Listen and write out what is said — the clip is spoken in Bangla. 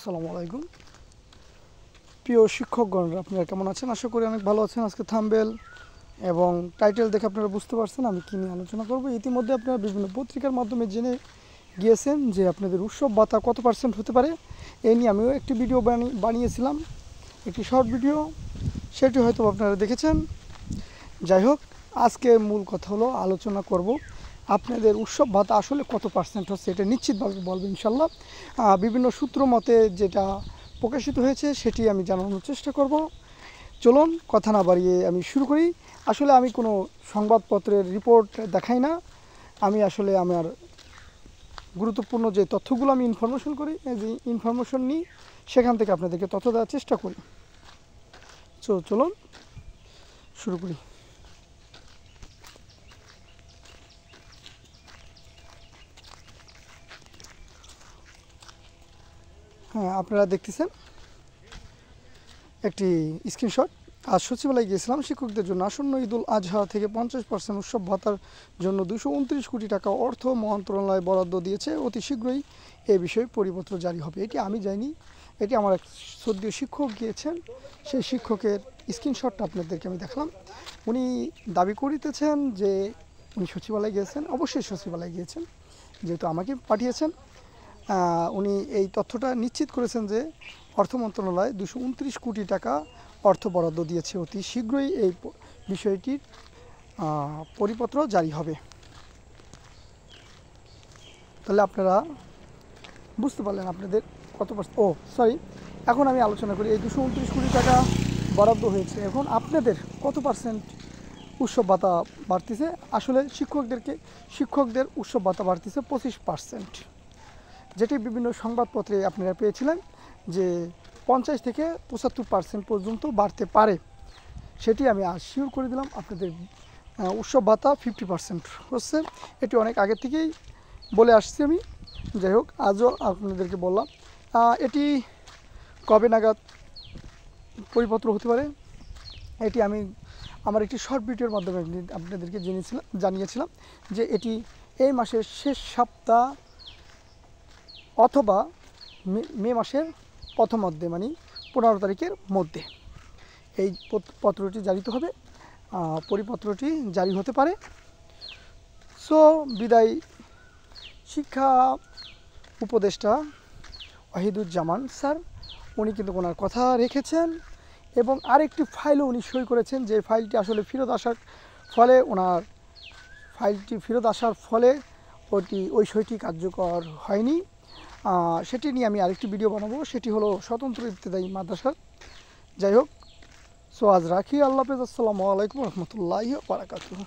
আসসালামু আলাইকুম। প্রিয় শিক্ষকগণরা, আপনারা কেমন আছেন? আশা করি অনেক ভালো আছেন। আজকে থাম্বনেল এবং টাইটেল দেখে আপনারা বুঝতে পারছেন আমি কী নিয়ে আলোচনা করব। ইতিমধ্যে আপনারা বিভিন্ন পত্রিকার মাধ্যমে জেনে গিয়েছেন যে আপনাদের উৎসব ভাতা কত পার্সেন্ট হতে পারে। এই নিয়ে আমিও একটি ভিডিও বানিয়েছিলাম, একটি শর্ট ভিডিও, সেটি হয়তো আপনারা দেখেছেন। যাই হোক, আজকে মূল কথা হলো আলোচনা করব আপনাদের উৎসব ভাতা আসলে কত পার্সেন্ট হচ্ছে, এটা নিশ্চিতভাবে বলবো ইনশাল্লাহ। বিভিন্ন সূত্র মতে যেটা প্রকাশিত হয়েছে সেটি আমি জানানোর চেষ্টা করব। চলুন কথা না বাড়িয়ে আমি শুরু করি। আসলে আমি কোনো সংবাদপত্রের রিপোর্ট দেখাই না, আমি আসলে আমার গুরুত্বপূর্ণ যে তথ্যগুলো আমি ইনফরমেশন নিই সেখান থেকে আপনাদেরকে তথ্য দেওয়ার চেষ্টা করি। চলুন শুরু করি। হ্যাঁ, আপনারা দেখতেছেন একটি স্ক্রিনশট। আজ সচিবালয়ে গিয়েছিলাম। শিক্ষকদের জন্য আসন্ন ঈদুল আজহা থেকে 50% উৎসব ভাতার জন্য 229 কোটি টাকা অর্থ মন্ত্রণালয় বরাদ্দ দিয়েছে। অতি শীঘ্রই এ বিষয়ে পরিপত্র জারি হবে। এটি আমি যাইনি, এটি আমার এক শ্রদ্ধেয় শিক্ষক গিয়েছেন, সেই শিক্ষকের স্ক্রিনশটটা আপনাদেরকে আমি দেখলাম। উনি দাবি করিতেছেন যে উনি সচিবালয়ে গিয়েছেন, অবশ্যই সচিবালয়ে গিয়েছেন, যেহেতু আমাকে পাঠিয়েছেন। উনি এই তথ্যটা নিশ্চিত করেছেন যে অর্থ মন্ত্রণালয় 229 কোটি টাকা অর্থ বরাদ্দ দিয়েছে। অতি শীঘ্রই এই বিষয়টির পরিপত্র জারি হবে। তাহলে আপনারা বুঝতে পারলেন আপনাদের কত এখন আমি আলোচনা করি এই 229 কোটি টাকা বরাদ্দ হয়েছে, এখন আপনাদের কত পার্সেন্ট উৎসব ভাতা বাড়তিছে। আসলে শিক্ষকদের উৎসব ভাতা বাড়তিছে 25%, যেটি বিভিন্ন সংবাদপত্রে আপনারা পেয়েছিলেন যে 50 থেকে 75% পর্যন্ত বাড়তে পারে। সেটি আমি আজ শিওর করে দিলাম। আপনাদের উৎসব ভাতা 50% হচ্ছে, এটি অনেক আগে থেকেই বলে আসছি আমি। যাই হোক, আজও আপনাদেরকে বললাম। এটি কবে নাগাদ পরিপত্র হতে পারে এটি আমি আমার একটি শর্ট ভিডিওর মাধ্যমে আপনাদেরকে জানিয়েছিলাম যে এটি এই মাসের শেষ সপ্তাহ অথবা মে মাসের প্রথমার্ধে, মানে 15 তারিখের মধ্যে এই পত্রটি জারিত হবে, পরিপত্রটি জারি হতে পারে। বিদায় শিক্ষা উপদেষ্টা ওয়াহিদুজ্জামান স্যার, উনি কিন্তু ওনার কথা রেখেছেন এবং আরেকটি ফাইলও উনি সই করেছেন, যে ফাইলটি আসলে ফেরত আসার ফলে ওই সইটি কার্যকর হয়নি। সেটি নিয়ে আমি আরেকটি ভিডিও বানাবো, সেটি হলো স্বতন্ত্র ইবতেদায়ী মাদ্রাসার। যাই হোক, আজ রাখি। আল্লাহ হাফেজ। আসসালামু আলাইকুম রহমতুল্লাহি ওয়া বারাকাতুহু।